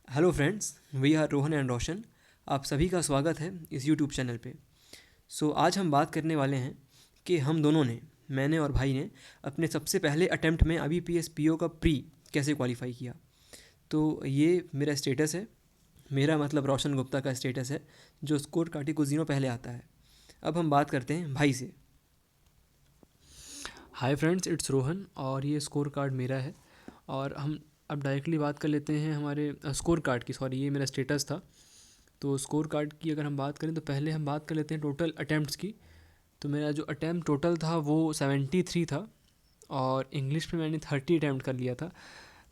Hello friends, we are Rohan and Roshan. आप सभी का स्वागत है इस यूट्यूब चैनल पे। आज हम बात करने वाले हैं कि हम दोनों ने, मैंने और भाई ने, अपने सबसे पहले अटेम्प्ट में IBPS PO का प्री कैसे क्वालिफाई किया। तो ये मेरा स्टेटस है, मेरा मतलब रोशन गुप्ता का स्टेटस है, जो स्कोर कार्ड कुछ दिनों पहले आता है। अब हम बात करते हैं भाई से। हाय फ्रेंड्स, इट्स रोहन और ये स्कोर कार्ड मेरा है। और हम अब डायरेक्टली बात कर लेते हैं हमारे स्कोर कार्ड की। सॉरी, ये मेरा स्टेटस था। तो स्कोर कार्ड की अगर हम बात करें तो पहले हम बात कर लेते हैं टोटल अटैम्प्ट्स की। तो मेरा जो अटैम्प्ट टोटल था वो 73 था और इंग्लिश में मैंने 30 अटैम्प्ट कर लिया था।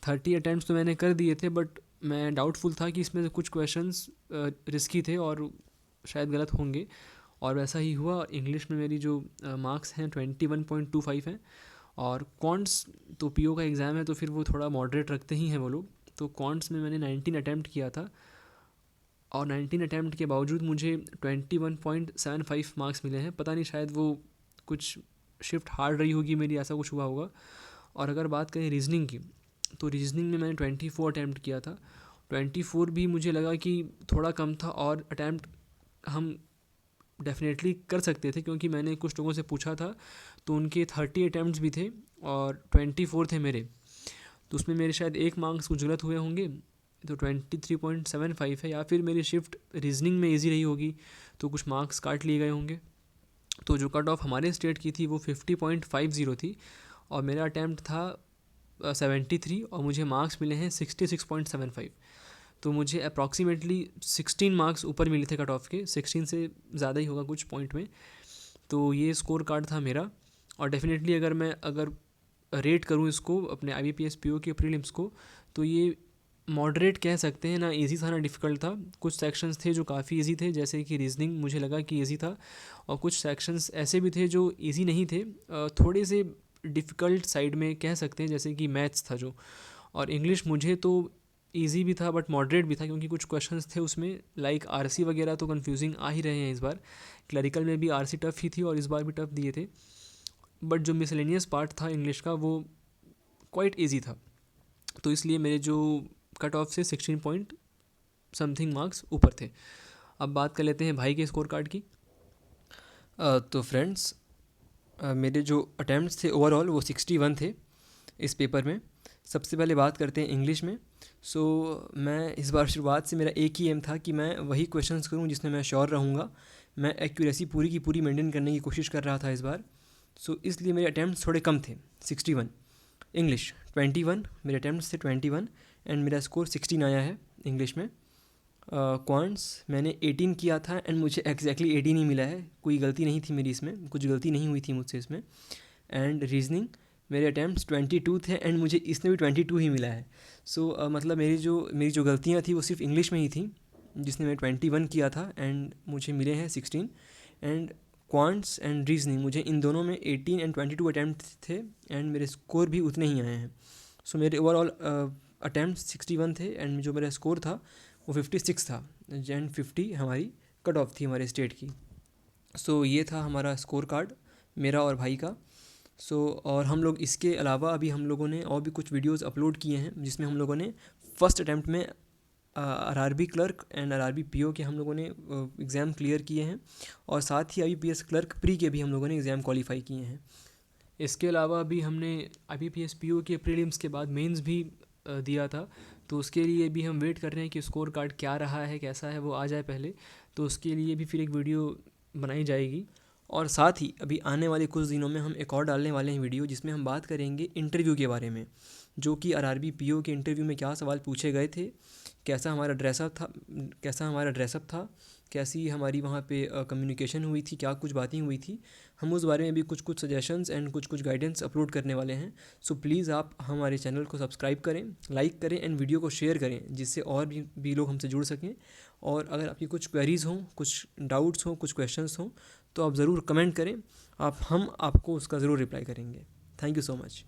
30 अटैम्प्ट्स तो मैंने कर दिए थे, बट मैं डाउटफुल था कि इसमें से कुछ क्वेश्चंस रिस्की थे और शायद गलत होंगे, और वैसा ही हुआ। इंग्लिश में मेरी जो मार्क्स हैं 21.25 हैं। और क्वांट्स तो पीओ का एग्ज़ाम है तो फिर वो थोड़ा मॉडरेट रखते ही हैं वो लोग। तो क्वांट्स में मैंने 19 अटैम्प्ट किया था और 19 अटैम्प्ट के बावजूद मुझे 21.75 मार्क्स मिले हैं। पता नहीं, शायद वो कुछ शिफ्ट हार्ड रही होगी मेरी, ऐसा कुछ हुआ होगा। और अगर बात करें रीजनिंग की, तो रीजनिंग में मैंने 24 अटैम्प्ट किया था। 24 भी मुझे लगा कि थोड़ा कम था और अटैम्प्ट हम डेफिनेटली कर सकते थे, क्योंकि मैंने कुछ लोगों से पूछा था तो उनके 30 अटैम्प्ट्स भी थे और 24 थे मेरे। तो उसमें मेरे शायद एक मार्क्स कुछ गलत हुए होंगे, तो 23.75 है। या फिर मेरी शिफ्ट रीजनिंग में ईजी रही होगी तो कुछ मार्क्स काट लिए गए होंगे। तो जो कट ऑफ हमारे स्टेट की थी वो 50.50 थी और मेरा अटैम्प्ट था 73 और मुझे मार्क्स मिले हैं 66.75। तो मुझे अप्रॉक्सीमेटली 16 मार्क्स ऊपर मिले थे कट ऑफ के, 16 से ज़्यादा ही होगा कुछ पॉइंट में। तो ये स्कोर कार्ड था मेरा। और डेफिनेटली अगर रेट करूँ इसको अपने IBPS PO के प्रीलिम्स को, तो ये मॉडरेट कह सकते हैं। ना इजी था ना डिफ़िकल्ट था। कुछ सेक्शंस थे जो काफ़ी इजी थे, जैसे कि रीजनिंग मुझे लगा कि इजी था, और कुछ सेक्शंस ऐसे भी थे जो इजी नहीं थे, थोड़े से डिफ़िकल्ट साइड में कह सकते हैं, जैसे कि मैथ्स था जो। और इंग्लिश मुझे तो इजी भी था बट मॉडरेट भी था, क्योंकि कुछ क्वेश्चंस थे उसमें लाइक RC वगैरह तो कंफ्यूजिंग आ ही रहे हैं इस बार। क्लरिकल में भी RC टफ़ ही थी और इस बार भी टफ़ दिए थे। बट जो मिसलेनियस पार्ट था इंग्लिश का वो क्वाइट ईजी था। तो इसलिए मेरे जो कट ऑफ से 16 पॉइंट समथिंग मार्क्स ऊपर थे। अब बात कर लेते हैं भाई के स्कोर कार्ड की। तो फ्रेंड्स, मेरे जो अटैम्प्ट्स थे ओवरऑल वो 61 थे इस पेपर में। सबसे पहले बात करते हैं इंग्लिश में। मैं इस बार शुरुआत से मेरा एक ही एम था कि मैं वही क्वेश्चंस करूं जिसमें मैं श्योर रहूंगा। मैं एक्यूरेसी पूरी की पूरी मेंटेन करने की कोशिश कर रहा था इस बार। इसलिए मेरे अटैम्प्ट्स थोड़े कम थे, 61। इंग्लिश 21, मेरे अटैम्प्ट्स थे 21 एंड मेरा स्कोर 16 आया है इंग्लिश में। क्वांट्स मैंने 18 किया था एंड मुझे एग्जैक्टली 18 ही मिला है। कोई गलती नहीं थी मेरी इसमें, कुछ गलती नहीं हुई थी मुझसे इसमें। एंड रीजनिंग मेरे अटैम्प्ट्स 22 थे एंड मुझे इसमें भी 22 ही मिला है। मतलब मेरी जो गलतियाँ थी वो सिर्फ इंग्लिश में ही थी, जिसने मैं 21 किया था एंड मुझे मिले हैं 16। एंड क्वांट्स एंड रीजनिंग मुझे इन दोनों में 18 एंड 22 अटैम्प्ट थे एंड मेरे स्कोर भी उतने ही आए हैं। मेरे ओवरऑल अटैम्प्ट 61 थे एंड जो मेरा स्कोर था वो 56 था एंड 50 हमारी कट ऑफ थी हमारे स्टेट की। ये था हमारा स्कोर कार्ड, मेरा और भाई का। और हम लोग इसके अलावा अभी हम लोगों ने और भी कुछ वीडियोस अपलोड किए हैं, जिसमें हम लोगों ने फर्स्ट अटैम्प्ट में RRB clerk and RRB PO के हम लोगों ने एग्ज़ाम क्लियर किए हैं, और साथ ही IBPS क्लर्क प्री के भी हम लोगों ने एग्ज़ाम क्वालिफाई किए हैं। इसके अलावा भी हमने IBPS PO के प्रीलिम्स के बाद मेंस भी दिया था। तो उसके लिए भी हम वेट कर रहे हैं कि स्कोर कार्ड क्या रहा है, कैसा है, वो आ जाए पहले। तो उसके लिए भी फिर एक वीडियो बनाई जाएगी। और साथ ही अभी आने वाले कुछ दिनों में हम एक और डालने वाले हैं वीडियो, जिसमें हम बात करेंगे इंटरव्यू के बारे में, जो कि RRB PO के इंटरव्यू में क्या सवाल पूछे गए थे, कैसा हमारा ड्रेसअप था, कैसी हमारी वहाँ पे कम्युनिकेशन हुई थी, क्या कुछ बातें हुई थी। हम उस बारे में भी कुछ कुछ सजेशंस एंड कुछ कुछ गाइडेंस अपलोड करने वाले हैं। प्लीज़ आप हमारे चैनल को सब्सक्राइब करें, लाइक करें एंड वीडियो को शेयर करें, जिससे और भी लोग हमसे जुड़ सकें। और अगर आपकी कुछ क्वेरीज़ हों, कुछ डाउट्स हों, कुछ क्वेश्चंस हों, तो आप ज़रूर कमेंट करें। हम आपको उसका ज़रूर रिप्लाई करेंगे। Thank you so much.